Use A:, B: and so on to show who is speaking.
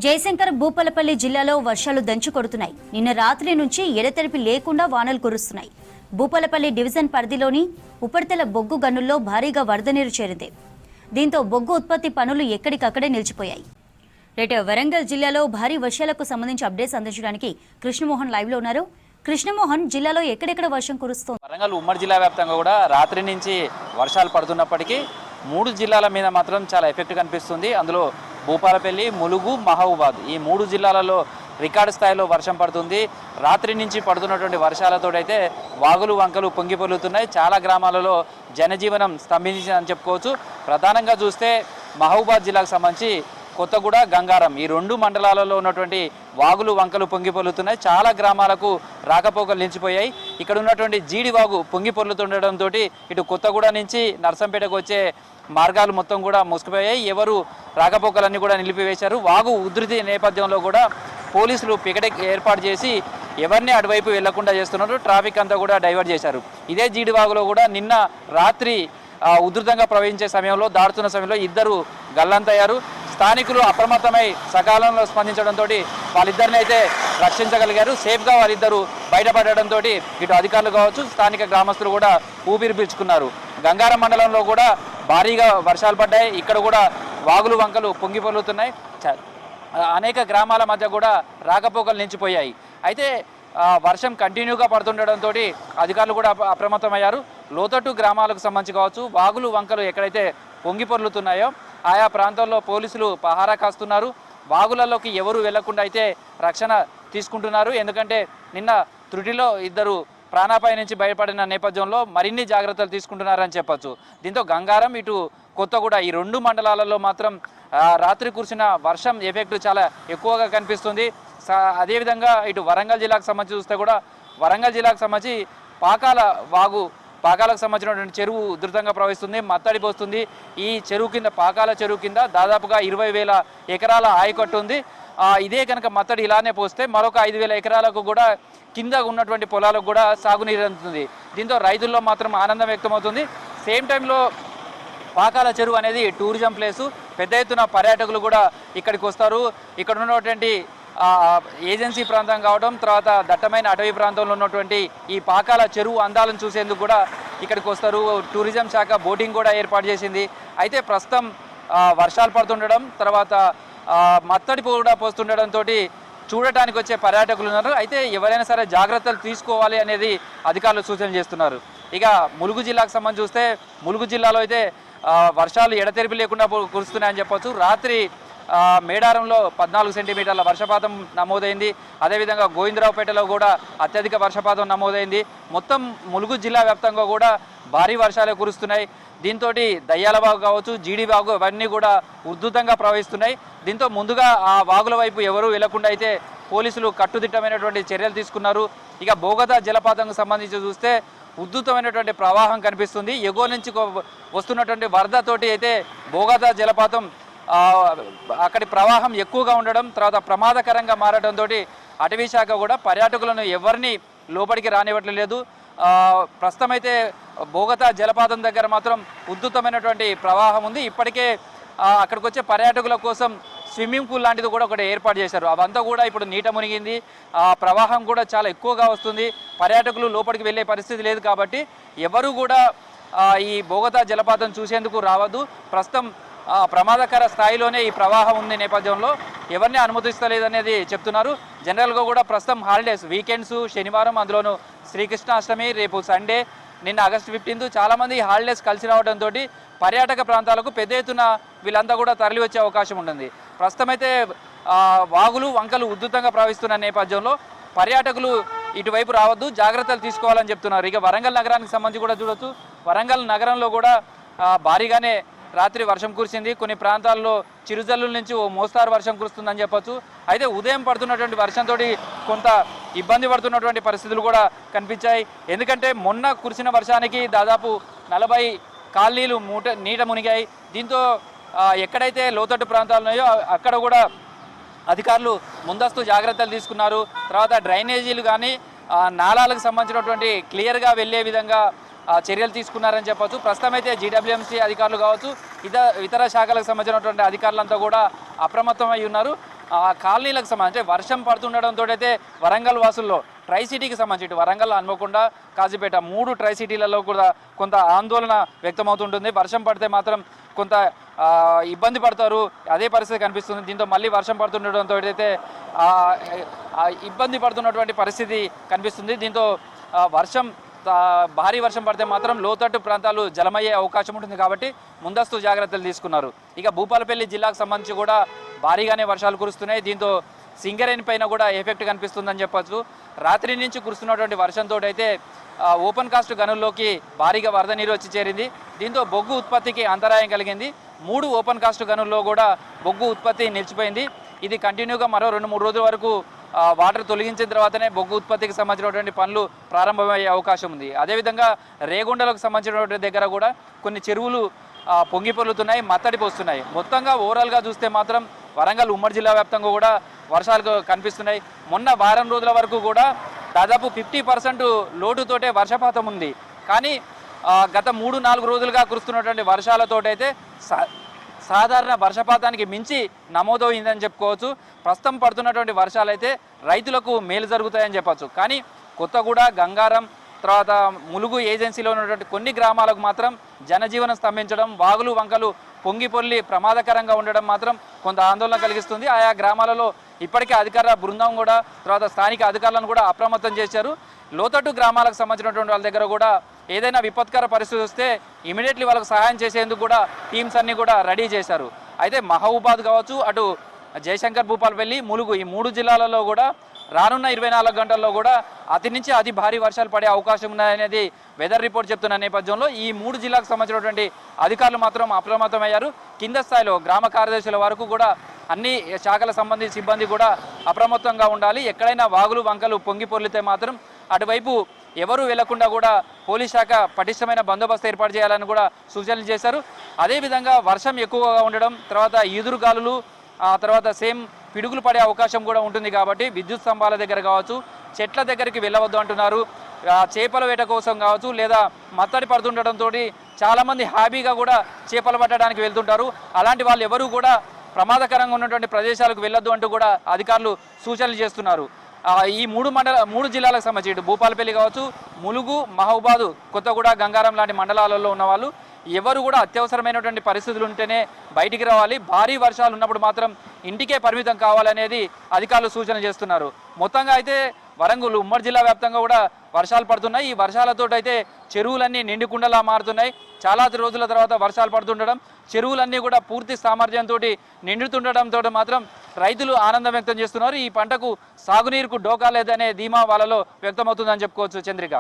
A: జయశంకర్ భూపాలపల్లి జిల్లాలో వర్షాలు దంచుకొడుతున్నాయి. నిన్న రాత్రి నుంచి ఎడతెరిపి లేకుండా వానలు కురుస్తున్నాయి. భూపాలపల్లి డివిజన్ పరిధిలోని ఉపరితల బొగ్గు గనుల్లో భారీగా వరద నీరు చేరింది. దీంతో బొగ్గు ఉత్పత్తి పనులు ఎక్కడికక్కడే నిలిచిపోయాయి. రేటు వరంగల్ జిల్లాలో భారీ వర్షాలకు సంబంధించి అప్డేట్స్ అందించడానికి కృష్ణమోహన్ లైవ్ లో ఉన్నారు. కృష్ణమోహన్, జిల్లాలో ఎక్కడెక్కడ వర్షం కురుస్తోంది?
B: వరంగల్ ఉమ్మడి జిల్లా వ్యాప్తంగా కూడా రాత్రి నుంచి వర్షాలు పడుతున్నప్పటికీ 3 జిల్లాల మీద మాత్రం చాలా ఎఫెక్ట్ కనిపిస్తుంది. అందులో భూపాలపల్లి, ములుగు, మహబూబాద్ ఈ 3 జిల్లాలలో రికార్డు స్థాయిలో వర్షం పడుతుంది. రాత్రి నుంచి పడుతున్నటువంటి వర్షాలతో అయితే వాగులు వంకలు పొంగి పొర్లుతున్నాయి. చాలా గ్రామాలలో జనజీవనం స్తంభించిందని చెప్పుకోవచ్చు. ప్రధానంగా చూస్తే మహబూబాద్ జిల్లాకు సంబంధించి కొత్తగూడ, గంగారం ఈ 2 మండలాలలో ఉన్నటువంటి వాగులు వంకలు పొంగి పొర్లుతున్నాయి. చాలా గ్రామాలకు రాకపోకలు నిలిచిపోయాయి. ఇక్కడ ఉన్నటువంటి జీడి వాగు పొంగి పొర్లుతుండడంతో ఇటు కొత్తగూడ నుంచి నర్సంపేటకు వచ్చే మార్గాలు మొత్తం కూడా మూసుకుపోయాయి. ఎవరు రాకపోకలన్నీ కూడా నిలిపివేశారు. వాగు ఉధృతి నేపథ్యంలో కూడా పోలీసులు పికెట్ ఏర్పాటు చేసి ఎవరిని అటువైపు వెళ్లకుండా చేస్తున్నారు. ట్రాఫిక్ అంతా కూడా డైవర్ట్ చేశారు. ఇదే జీడి వాగులో కూడా నిన్న రాత్రి ఉధృతంగా ప్రవహించే సమయంలో, దాడుతున్న సమయంలో 2 గల్లంతయ్యారు. స్థానికులు అప్రమత్తమై సకాలంలో స్పందించడంతో వాళ్ళిద్దరిని అయితే రక్షించగలిగారు. సేఫ్గా వాళ్ళిద్దరూ బయటపడడంతో ఇటు అధికారులు కావచ్చు, స్థానిక గ్రామస్తులు కూడా ఊపిరి పీల్చుకున్నారు. గంగారం మండలంలో కూడా భారీగా వర్షాలు పడ్డాయి. ఇక్కడ కూడా వాగులు వంకలు పొంగి పొర్లుతున్నాయి. అనేక గ్రామాల మధ్య కూడా రాకపోకలు నిలిచిపోయాయి. అయితే వర్షం కంటిన్యూగా పడుతుండడంతో అధికారులు కూడా అప్రమత్తమయ్యారు. లోతట్టు గ్రామాలకు సంబంధించి కావచ్చు, వాగులు వంకలు ఎక్కడైతే పొంగి పొర్లుతున్నాయో ఆయా ప్రాంతాల్లో పోలీసులు పహారా కాస్తున్నారు. వాగులలోకి ఎవరు వెళ్లకుండా అయితే రక్షణ తీసుకుంటున్నారు. ఎందుకంటే నిన్న త్రుటిలో 2 ప్రాణాపాయ నుంచి బయటపడిన నేపథ్యంలో మరిన్ని జాగ్రత్తలు తీసుకుంటున్నారని చెప్పొచ్చు. దీంతో గంగారం, ఇటు కొత్తగూడ ఈ 2 మండలాలలో మాత్రం రాత్రి కురిసిన వర్షం ఎఫెక్ట్ చాలా ఎక్కువగా కనిపిస్తుంది. అదేవిధంగా ఇటు వరంగల్ జిల్లాకు సంబంధించి చూస్తే కూడా వరంగల్ జిల్లాకు సంబంధించి పాకాలకు సంబంధించినటువంటి చెరువు ఉధృతంగా ప్రవహిస్తుంది, మత్తడి పోస్తుంది. ఈ చెరువు కింద, పాకాల చెరువు కింద దాదాపుగా 20,000 ఎకరాల ఆయకట్టు ఉంది. ఇదే కనుక మత్తడి ఇలానే పోస్తే మరొక 5,000 ఎకరాలకు కూడా కింద ఉన్నటువంటి పొలాలకు కూడా సాగునీరు అందుతుంది. దీంతో రైతుల్లో మాత్రం ఆనందం వ్యక్తమవుతుంది. సేమ్ టైంలో పాకాల చెరువు అనేది టూరిజం ప్లేసు. పెద్ద ఎత్తున పర్యాటకులు కూడా ఇక్కడికి వస్తారు. ఇక్కడ ఉన్నటువంటి ఏజెన్సీ ప్రాంతం కావడం, తర్వాత దట్టమైన అటవీ ప్రాంతంలో ఉన్నటువంటి ఈ పాకాల చెరువు అందాలను చూసేందుకు కూడా ఇక్కడికి వస్తారు. టూరిజం శాఖ బోటింగ్ కూడా ఏర్పాటు చేసింది. అయితే ప్రస్తుతం వర్షాలు పడుతుండడం, తర్వాత మత్తడి కూడా పోస్తుండడంతో చూడటానికి వచ్చే పర్యాటకులు ఉన్నారు. అయితే ఎవరైనా సరే జాగ్రత్తలు తీసుకోవాలి అనేది అధికారులు సూచన చేస్తున్నారు. ఇక ములుగు జిల్లాకు సంబంధించి చూస్తే ములుగు జిల్లాలో అయితే వర్షాలు ఎడతెరిపి లేకుండా కురుస్తున్నాయని చెప్పొచ్చు. రాత్రి మేడారంలో 14 సెంటీమీటర్ల వర్షపాతం నమోదైంది. అదేవిధంగా గోవిందరావుపేటలో కూడా అత్యధిక వర్షపాతం నమోదైంది. మొత్తం ములుగు జిల్లా వ్యాప్తంగా కూడా భారీ వర్షాలు కురుస్తున్నాయి. దీంతో దయ్యాల వాగు కావచ్చు, జీడి వాగు అవన్నీ కూడా ఉధృతంగా ప్రవహిస్తున్నాయి. దీంతో ముందుగా ఆ వాగుల వైపు ఎవరూ వెళ్లకుండా అయితే పోలీసులు కట్టుదిట్టమైనటువంటి చర్యలు తీసుకున్నారు. ఇక బోగతా జలపాతంకు సంబంధించి చూస్తే ఉధృతమైనటువంటి ప్రవాహం కనిపిస్తుంది. ఎగువ నుంచి వస్తున్నటువంటి వరదతోటి అయితే బోగతా జలపాతం అక్కడి ప్రవాహం ఎక్కువగా ఉండడం, తర్వాత ప్రమాదకరంగా మారడంతో అటవీ శాఖ కూడా పర్యాటకులను ఎవరిని లోపలికి రానివ్వట్లేదు. ప్రస్తుతం అయితే బోగతా జలపాతం దగ్గర మాత్రం ఉధృతమైనటువంటి ప్రవాహం ఉంది. ఇప్పటికే అక్కడికి వచ్చే పర్యాటకుల కోసం స్విమ్మింగ్ పూల్ లాంటిది కూడా ఒకటి ఏర్పాటు చేశారు. అవంతా కూడా ఇప్పుడు నీట మునిగింది. ప్రవాహం కూడా చాలా ఎక్కువగా వస్తుంది. పర్యాటకులు లోపలికి వెళ్ళే పరిస్థితి లేదు. కాబట్టి ఎవరు కూడా ఈ బోగతా జలపాతం చూసేందుకు రావద్దు. ప్రస్తుతం ప్రమాదకర స్థాయిలోనే ఈ ప్రవాహం ఉంది నేపథ్యంలో ఎవరిని అనుమతిస్తలేదనేది చెప్తున్నారు. జనరల్గా కూడా ప్రస్తుతం హాలిడేస్, వీకెండ్స్, శనివారం, అందులోనూ శ్రీకృష్ణాష్టమి, రేపు సండే, నిన్న ఆగస్టు 15 చాలామంది హాలిడేస్ కలిసి రావడంతో పర్యాటక ప్రాంతాలకు పెద్ద ఎత్తున వీళ్ళంతా కూడా తరలి వచ్చే అవకాశం ఉంటుంది. ప్రస్తుతం అయితే వాగులు వంకలు ఉధృతంగా ప్రవహిస్తున్న నేపథ్యంలో పర్యాటకులు ఇటువైపు రావద్దు, జాగ్రత్తలు తీసుకోవాలని చెప్తున్నారు. ఇక వరంగల్ నగరానికి సంబంధించి కూడా చూడొచ్చు. వరంగల్ నగరంలో కూడా భారీగానే రాత్రి వర్షం కురిసింది. కొన్ని ప్రాంతాల్లో చిరుజల్లుల నుంచి ఓ మోస్తారు వర్షం కురుస్తుందని చెప్పొచ్చు. అయితే ఉదయం పడుతున్నటువంటి వర్షంతో కొంత ఇబ్బంది పడుతున్నటువంటి పరిస్థితులు కూడా కనిపించాయి. ఎందుకంటే మొన్న కురిసిన వర్షానికి దాదాపు 40 కాలనీలు నీట మునిగాయి. దీంతో ఎక్కడైతే లోతట్టు ప్రాంతాలు ఉన్నాయో అక్కడ కూడా అధికారులు ముందస్తు జాగ్రత్తలు తీసుకున్నారు. తర్వాత డ్రైనేజీలు కానీ నాలాలకు సంబంధించినటువంటి క్లియర్గా వెళ్ళే విధంగా చర్యలు తీసుకున్నారని చెప్పొచ్చు. ప్రస్తుతం అయితే జీడబ్ల్యూఎంసీ అధికారులు కావచ్చు, ఇతర శాఖలకు సంబంధించినటువంటి అధికారులంతా కూడా అప్రమత్తమై ఉన్నారు. ఆ కాలనీలకు సంబంధించి అంటే వర్షం పడుతుండడంతో అయితే వరంగల్ వాసుల్లో ట్రై సిటీకి సంబంధించి వరంగల్, హన్మకొండ, కాజీపేట 3 ట్రై సిటీలలో కూడా కొంత ఆందోళన వ్యక్తమవుతుంటుంది. వర్షం పడితే మాత్రం కొంత ఇబ్బంది పడతారు, అదే పరిస్థితి కనిపిస్తుంది. దీంతో మళ్ళీ వర్షం పడుతుండడంతో అయితే ఇబ్బంది పడుతున్నటువంటి పరిస్థితి కనిపిస్తుంది. దీంతో భారీ వర్షం పడితే మాత్రం లోతట్టు ప్రాంతాలు జలమయ్యే అవకాశం ఉంటుంది కాబట్టి ముందస్తు జాగ్రత్తలు తీసుకున్నారు. ఇక భూపాలపల్లి జిల్లాకు సంబంధించి కూడా భారీగానే వర్షాలు కురుస్తున్నాయి. దీంతో సింగరేణి పైన కూడా ఎఫెక్ట్ కనిపిస్తుందని చెప్పచ్చు. రాత్రి నుంచి కురుస్తున్నటువంటి వర్షంతో అయితే ఓపెన్ కాస్ట్ గనుల్లోకి భారీగా వరద నీరు వచ్చి చేరింది. దీంతో బొగ్గు ఉత్పత్తికి అంతరాయం కలిగింది. 3 ఓపెన్ కాస్ట్ గనుల్లో కూడా బొగ్గు ఉత్పత్తి నిలిచిపోయింది. ఇది కంటిన్యూగా మరో 2-3 రోజుల వరకు వాటర్ తొలగించిన తర్వాతనే బొగ్గు ఉత్పత్తికి సంబంధించినటువంటి పనులు ప్రారంభమయ్యే అవకాశం ఉంది. అదేవిధంగా రేగొండలకు సంబంధించినటువంటి దగ్గర కూడా కొన్ని చెరువులు పొంగి పొర్లుతున్నాయి, మత్తడి పోస్తున్నాయి. మొత్తంగా ఓవరాల్గా చూస్తే మాత్రం వరంగల్ ఉమ్మడి జిల్లా వ్యాప్తంగా కూడా వర్షాలు కనిపిస్తున్నాయి. మొన్న వారం రోజుల వరకు కూడా దాదాపు 50% లోటుతోటే వర్షపాతం ఉంది. కానీ గత 3-4 రోజులుగా కురుస్తున్నటువంటి వర్షాలతోటైతే సాధారణ వర్షపాతానికి మించి నమోదైందని చెప్పుకోవచ్చు. ప్రస్తుతం పడుతున్నటువంటి వర్షాలైతే రైతులకు మేలు జరుగుతాయని చెప్పచ్చు. కానీ కొత్తగూడ, గంగారం, తర్వాత ములుగు ఏజెన్సీలో ఉన్నటువంటి కొన్ని గ్రామాలకు మాత్రం జనజీవనం స్తంభించడం, వాగులు వంకలు పొంగి పొర్లి ప్రమాదకరంగా ఉండడం మాత్రం కొంత ఆందోళన కలిగిస్తుంది. ఆయా గ్రామాలలో ఇప్పటికే అధికార బృందం కూడా తర్వాత స్థానిక అధికారులను కూడా అప్రమత్తం చేశారు. లోతట్టు గ్రామాలకు సంబంధించినటువంటి వాళ్ళ దగ్గర కూడా ఏదైనా విపత్కర పరిస్థితి వస్తే ఇమీడియట్లీ వాళ్ళకు సహాయం చేసేందుకు కూడా టీమ్స్ అన్ని కూడా రెడీ చేశారు. అయితే మహబూబాద్ కావచ్చు, అటు జయశంకర్, భూపాలపల్లి, ములుగు ఈ 3 జిల్లాలలో కూడా రానున్న 24 గంటల్లో కూడా అతి నుంచి అతి భారీ వర్షాలు పడే అవకాశం ఉన్నాయనేది వెదర్ రిపోర్ట్ చెప్తున్న నేపథ్యంలో ఈ 3 జిల్లాకు సంబంధించినటువంటి అధికారులు మాత్రం అప్రమత్తమయ్యారు. కింద స్థాయిలో గ్రామ కార్యదర్శుల వరకు కూడా అన్ని శాఖల సంబంధించిన సిబ్బంది కూడా అప్రమత్తంగా ఉండాలి. ఎక్కడైనా వాగులు వంకలు పొంగి పొర్లితే మాత్రం అటువైపు ఎవరు వెళ్లకుండా కూడా పోలీస్ శాఖ పటిష్టమైన బందోబస్తు ఏర్పాటు చేయాలని కూడా సూచనలు చేశారు. అదేవిధంగా వర్షం ఎక్కువగా ఉండడం, తర్వాత ఈదురుగాలులు, తర్వాత పిడుగులు పడే అవకాశం కూడా ఉంటుంది కాబట్టి విద్యుత్ స్తంభాల దగ్గర కావచ్చు, చెట్ల దగ్గరికి వెళ్ళవద్దు అంటున్నారు. చేపల వేట కోసం కావచ్చు, లేదా మత్తడి పడుతుండటంతో చాలామంది హాబీగా కూడా చేపలు పట్టడానికి వెళ్తుంటారు. అలాంటి వాళ్ళు ఎవరు కూడా ప్రమాదకరంగా ఉన్నటువంటి ప్రదేశాలకు వెళ్ళొద్దు అంటూ కూడా అధికారులు సూచనలు చేస్తున్నారు. ఈ 3 జిల్లాలకు సంబంధించి ఇటు భూపాలపల్లి కావచ్చు, ములుగు, మహబూబాద్, కొత్తగూడ, గంగారం లాంటి మండలాలలో ఉన్న వాళ్ళు ఎవరు కూడా అత్యవసరమైనటువంటి పరిస్థితులు ఉంటేనే బయటికి రావాలి. భారీ వర్షాలు ఉన్నప్పుడు మాత్రం ఇంటికే పరిమితం కావాలనేది అధికారులు సూచన చేస్తున్నారు. మొత్తంగా అయితే వరంగల్ ఉమ్మడి జిల్లా వ్యాప్తంగా కూడా వర్షాలు పడుతున్నాయి. ఈ వర్షాలతో అయితే చెరువులన్నీ నిండుకుండలా మారుతున్నాయి. చాలా రోజుల తర్వాత వర్షాలు పడుతుండడం, చెరువులన్నీ కూడా పూర్తి సామర్థ్యంతో నిండుతుండడంతో మాత్రం రైతులు ఆనందం వ్యక్తం చేస్తున్నారు. ఈ పంటకు సాగునీరుకు డోకా లేదనే ధీమా వాళ్ళలో వ్యక్తమవుతుందని చెప్పుకోవచ్చు. చంద్రిక.